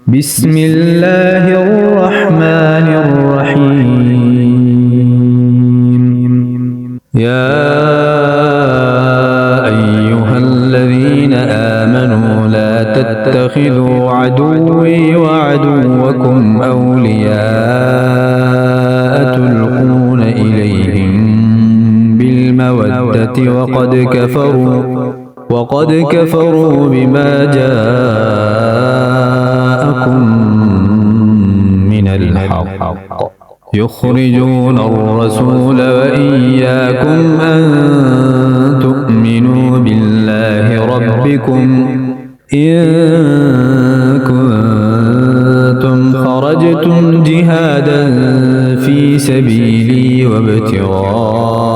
بسم الله الرحمن الرحيم. يا أيها الذين آمنوا لا تتخذوا عدوي وعدوكم أولياء تلقون إليهم بالمودة وقد كفروا بما جاءكم من الحق يخرجون الرسول وإياكم أن تؤمنوا بالله ربكم إن كنتم خرجتم جهادا في سبيلي وابتغاء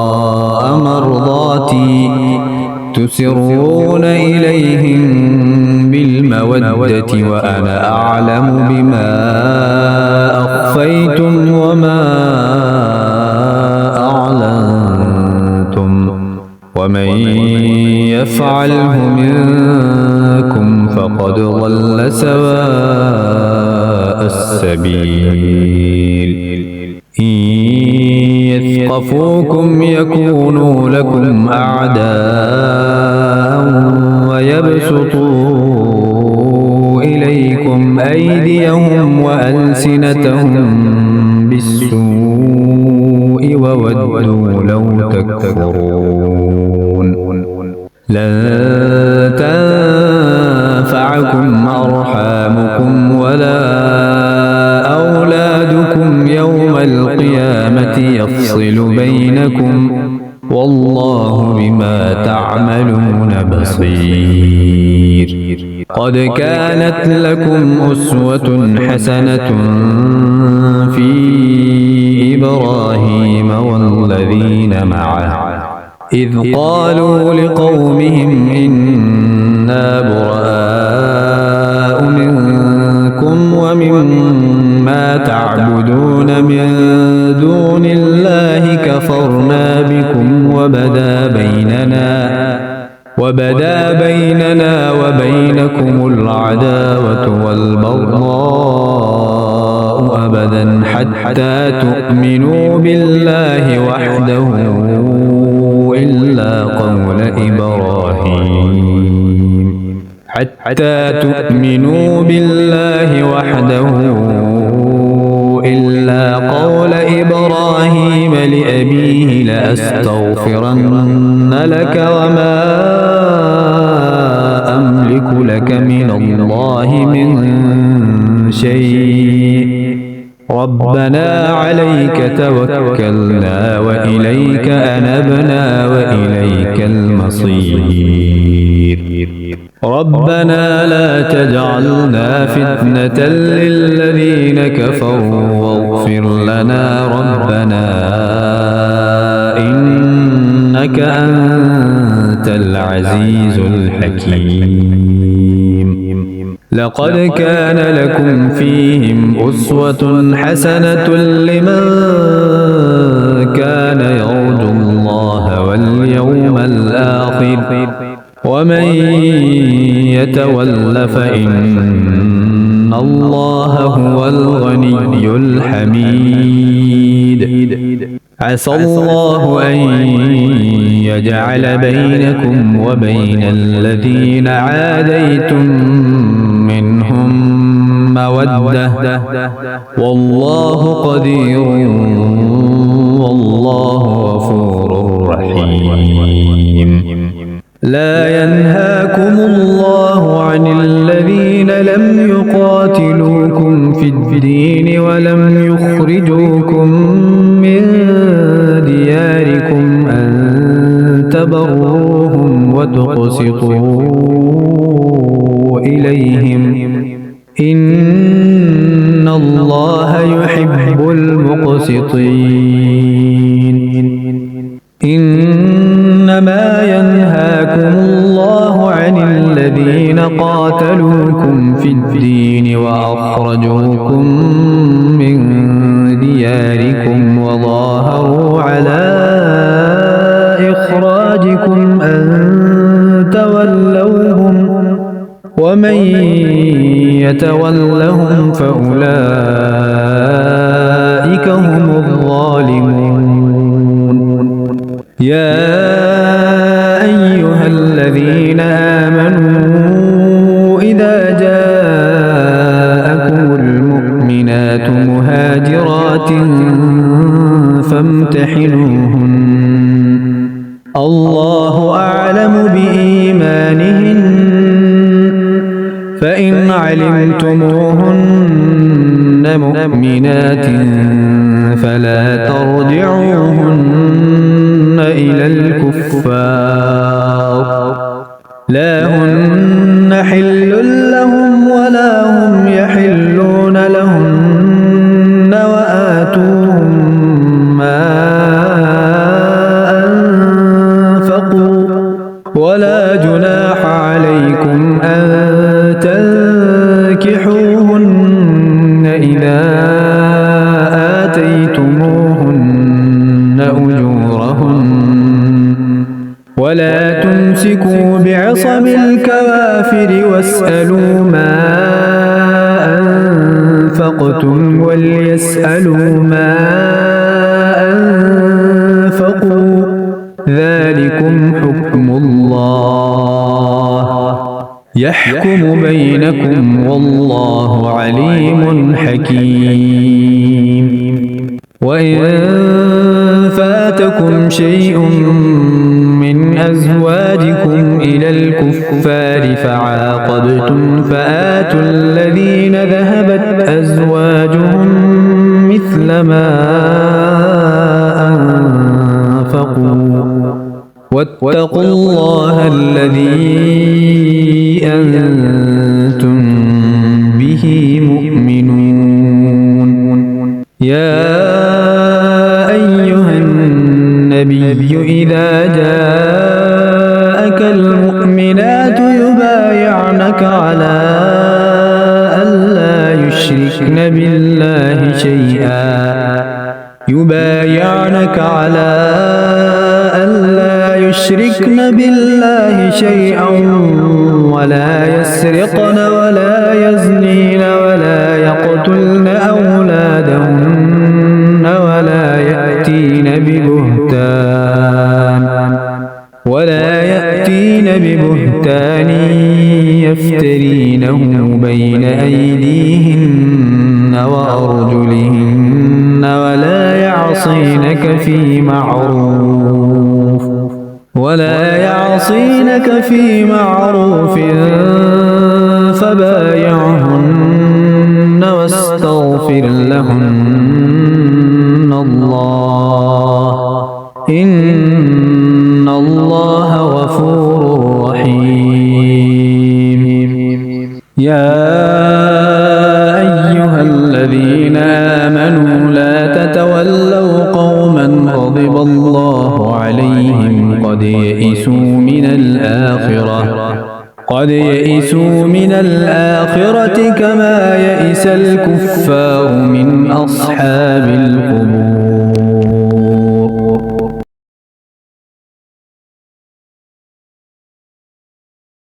مرضاتي تسرون إليهم بالمودة وأنا أعلم بما أخفيتم وما أعلنتم ومن يفعله منكم فقد ضل سواء السبيل. إن يثقفوكم يكونوا لكم أعداء ويبسطوا إليكم أيديهم وألسنتهم بالسوء وودوا لو تكفرون. لن تنفعكم أرحامكم ولا أولادكم يوم القيامة يفصل بينكم والله بما تعملون بصير. قد كانت لكم أسوة حسنة في إبراهيم والذين معه إذ قالوا لقومهم إنا براء منكم ومما تعبدون من دون الله كفرنا بكم وبدا بيننا وبينكم العداوة والبغضاء أبدا حتى تؤمنوا بالله وحده إلا قول إبراهيم لأبيه لأستغفرن لك وما أملك لك من الله من شيء ربنا عليك توكلنا وإليك أنبنا وإليك المصير. ربنا لا تجعلنا فتنة للذين كفروا واغفر لنا ربنا إنك أنت العزيز الحكيم. لقد كان لكم فيهم أسوة حسنة لمن كان يرجو الله واليوم الآخر ومن يتول فإن الله هو الغني الحميد. عسى الله أن يجعل بينكم وبين الذين عاديتم منهم مودة والله قدير والله غفور رحيم. لا ينهاكم الله عن الذين لم يقاتلوكم في الدين ولم يخرجوكم من دياركم أن تبروهم وتقسطوا إليهم إن الله يحب المقسطين. إنما ينهاكم الله عن الذين قاتلوكم في الدين وأخرجوكم من دياركم وظاهروا على إخراجكم أن تولوهم ومن يتولهم فأولئك هم الظالمون. يا أيها الذين آمنوا إذا جاءكم المؤمنات مهاجرات فامتحنوهن الله أعلم بإيمانهن فإن علمتموهن مؤمنات فلا ترجعوهن إلى الكفار لا هن حل لهم ولا هم يحلون لهن وآتوهم ما أنفقوا ولا جناح عليكم أن تنكحوهن إذا آتيتموهن أجورهن ولا تمسكوا بعصم الكوافر واسألوا ما أنفقتم وليسألوا ما أنفقوا ذلكم حكم الله يحكم بينكم والله عليم حكيم. وإن فاتكم شيء من أزواجكم إلى الكفار فعاقبتم فآتوا الذين ذهبت أزواجهم مثل ما أنفقوا واتقوا الله الذي أنتم به مؤمنون. يا أيها النبي إذا جاءك المؤمنات يبايعنك على ألا يشركن بالله شيئا ولا يسرقن ولا يزنين ولا يقتلن أولادهن ولا يأتين ببهتان يفترينه بين أيديهن وأرجلهن ولا يعصينك في معروف فبايعهن واستغفر لهن الله إن الله غفور رحيم. يا أيها الذين آمنوا لا تتولوا قوما غضب الله عليهم قد يئسوا من الآخرة كما يئس الكفار من أصحاب القبور.